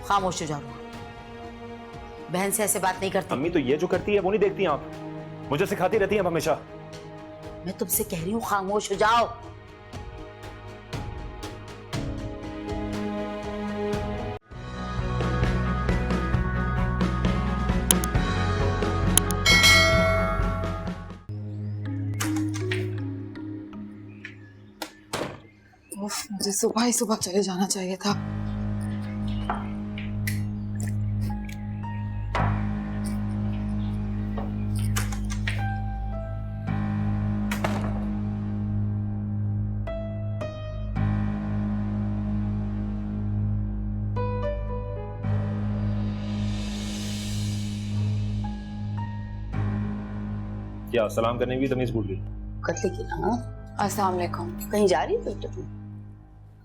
खामोश हो जाओ। बहन से ऐसे बात नहीं करती। अम्मी तो ये जो करती है वो नहीं देखती आप, मुझे सिखाती रहती हैं आप हमेशा। मैं तुमसे कह रही हूँ खामोश हो जाओ। मुझे सुबह ही सुबह चले जाना चाहिए था। क्या सलाम करने की भी तमीज भूल गई? कर लेगी ना। अस्सलाम वालेकुम। कहीं जा रही हो तुम?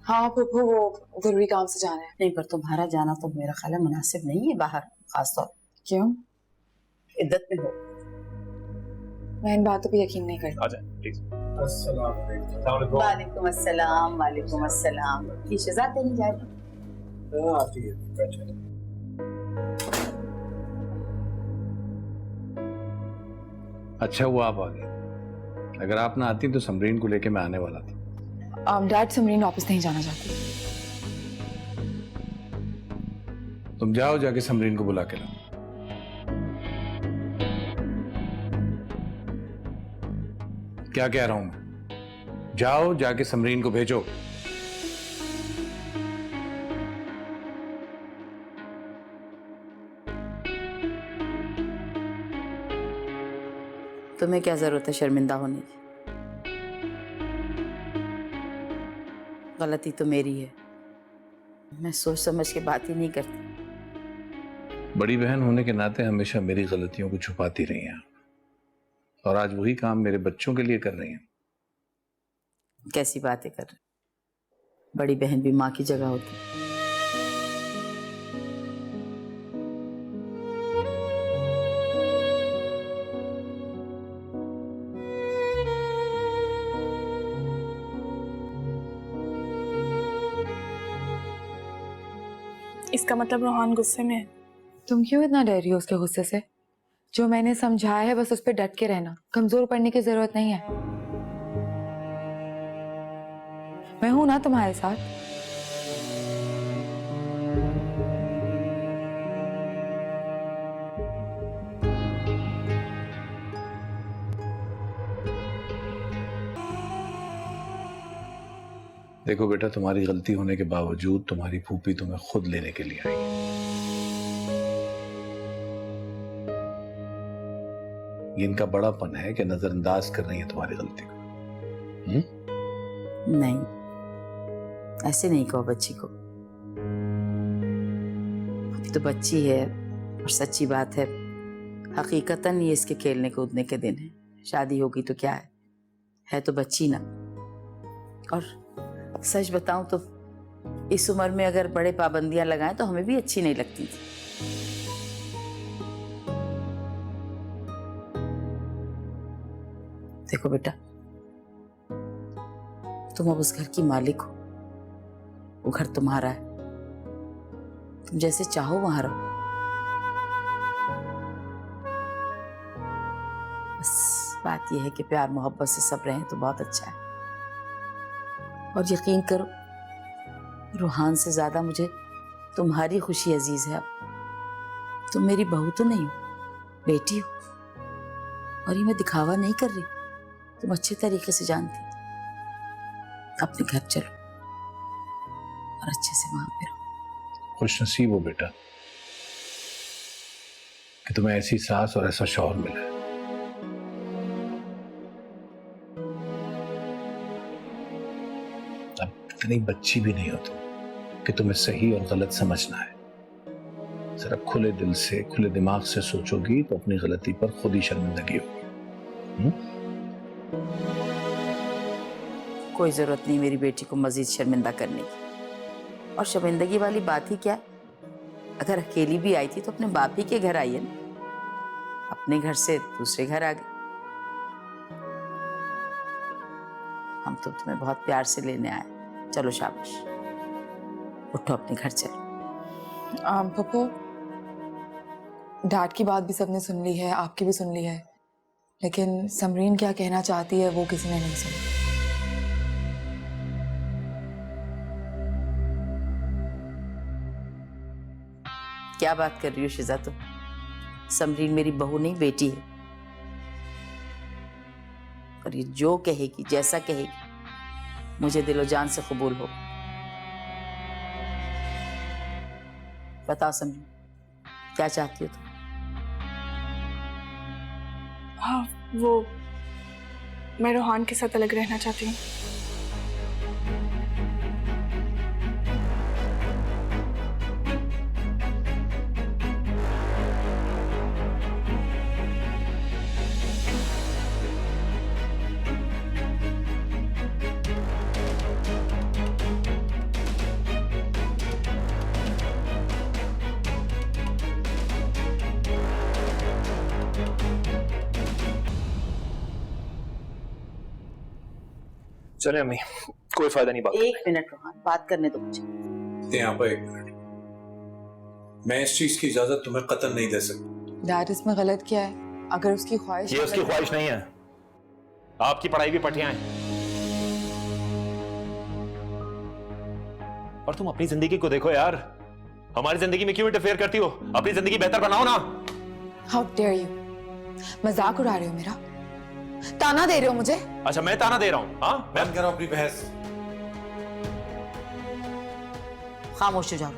हाँ फूफू, वो जरूरी काम से जाना है। नहीं, पर तुम्हारा जाना तो मेरा ख्याल है मुनासिब नहीं है बाहर, खासतौर क्यों? इद्दत में हो। मैं इन बातों पे यकीन नहीं करती। आ जाए प्लीज। वालेकुम अस्सलाम। वालेकुम अस्सलाम। ये शहजाद नहीं जा रही? अच्छा हुआ आप आ गई, अगर आप ना आती तो समरीन को लेके मैं आने वाला था। डैड, समरीन वापस नहीं जाना चाहती। तुम जाओ, जाके समरीन को बुला के लाओ। क्या कह रहा हूं मैं? जाओ, जाके समरीन को भेजो। तुम्हें क्या जरूरत है शर्मिंदा होने की? गलती तो मेरी है, मैं सोच समझ के बात ही नहीं करती। बड़ी बहन होने के नाते हमेशा मेरी गलतियों को छुपाती रही हैं आप, और आज वही काम मेरे बच्चों के लिए कर रही हैं। कैसी बातें कर रहे? बड़ी बहन भी माँ की जगह होती। इसका मतलब रोहान गुस्से में है। तुम क्यों इतना डर रही हो उसके गुस्से से? जो मैंने समझाया है बस उस पर डट के रहना, कमजोर पड़ने की जरूरत नहीं है। मैं हूं ना तुम्हारे साथ। देखो बेटा, तुम्हारी गलती होने के बावजूद तुम्हारी फूफी तुम्हें खुद लेने के लिए आई है। ये इनका बड़ापन है कि नजरअंदाज कर रही है तुम्हारी गलती को। नहीं, ऐसे नहीं कहो बच्ची को। अभी तो बच्ची है, और सच्ची बात है, हकीकतन ये इसके खेलने कूदने के दिन है। शादी होगी तो क्या है तो बच्ची ना। और सच बताऊं तो इस उम्र में अगर बड़े पाबंदियां लगाएं तो हमें भी अच्छी नहीं लगती थी। देखो बेटा, तुम अब उस घर की मालिक हो, वो घर तुम्हारा है, तुम जैसे चाहो वहां रहो। बस बात यह है कि प्यार मोहब्बत से सब रहें तो बहुत अच्छा है। और यकीन करो, रूहान से ज्यादा मुझे तुम्हारी खुशी अजीज है। अब तुम मेरी बहू तो नहीं हो, बेटी हो। और ये मैं दिखावा नहीं कर रही, तुम अच्छे तरीके से जानती। अपने घर चलो और अच्छे से वहां पे रहो। खुश नसीब हो बेटा कि तुम्हें ऐसी सास और ऐसा शौहर मिला है। अब इतनी बच्ची भी नहीं हो तुम कि तुम्हें सही और गलत समझना है। जरा खुले दिल से, खुले दिमाग से सोचोगी तो अपनी गलती पर खुद ही शर्मिंदगी होगी। कोई जरूरत नहीं मेरी बेटी को मजीद शर्मिंदा करने की। और शर्मिंदगी वाली बात ही क्या, अगर अकेली भी आई थी तो अपने बाप ही के घर आई है ना, अपने घर से दूसरे घर आ गई। हम तो तुम्हें बहुत प्यार से लेने आए। चलो शाबाश, उठो अपने घर चलो। पप्पू, डैड की बात भी सबने सुन ली है, आपकी भी सुन ली है, लेकिन समरीन क्या कहना चाहती है वो किसी ने नहीं सुनी। क्या बात कर रही हो शिजा तुम? समरीन मेरी बहू नहीं, बेटी है। और ये जो कहेगी, जैसा कहेगी, मुझे दिलो जान से कबूल हो। बताओ समरीन, क्या चाहती हो तुम? हाँ, वो मैं रोहान के साथ अलग रहना चाहती हूँ। चले अम्मी, कोई फायदा नहीं बात। एक मिनट रोहान, बात करने दो मुझे। यहाँ पर एक मिनट, मैं इस चीज की इजाजत तुम्हें कतई नहीं दे सकता। डैड इसमें गलत क्या है? अगर उसकी ख्वाहिश, ये उसकी ख्वाहिश नहीं है, आपकी पढ़ाई भी पटियां हैं। और तुम अपनी जिंदगी को देखो यार, हमारी जिंदगी में क्यों इंटरफेयर करती हो? अपनी जिंदगी बेहतर बनाओ ना। हाउ डेयर यू, मजाक उड़ा रहे हो मेरा? ताना दे रहे हो मुझे? अच्छा, मैं ताना दे रहा हूँ? हाँ, मैं बंद करो अपनी बहस। खामोश हो जाओ।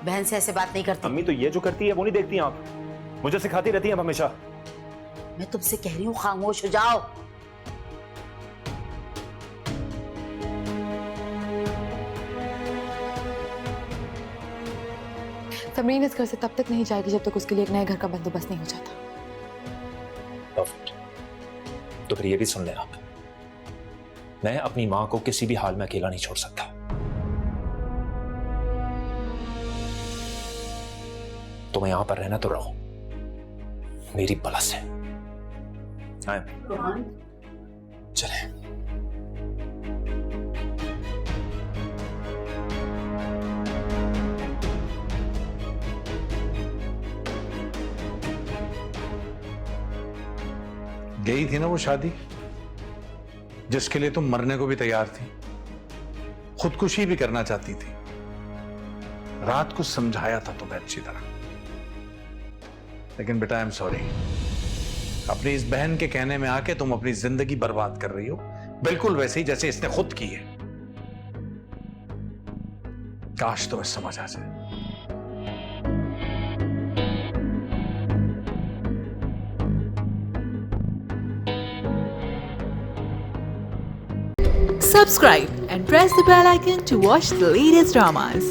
बहन से ऐसे बात नहीं करती। अम्मी तो ये जो करती है वो नहीं देखती आप, मुझे सिखाती रहती हैं हमेशा। मैं तुमसे कह रही हूँ खामोश हो जाओ। समरीन इस घर से तब तक नहीं जाएगी जब तक उसके लिए एक नए घर का बंदोबस्त नहीं हो जाता। तो फिर ये भी सुन लेना, मैं अपनी मां को किसी भी हाल में अकेला नहीं छोड़ सकता। तुम्हें यहां पर रहना तो रहो, मेरी बला से। चले। गई थी ना वो शादी जिसके लिए तुम मरने को भी तैयार थी, खुदकुशी भी करना चाहती थी। रात को समझाया था तुम्हें अच्छी तरह, लेकिन बेटा आई एम सॉरी, अपनी इस बहन के कहने में आके तुम अपनी जिंदगी बर्बाद कर रही हो, बिल्कुल वैसे ही जैसे इसने खुद की है। काश तुम्हें समझ आ जाए। Subscribe and press the bell icon to watch the latest dramas.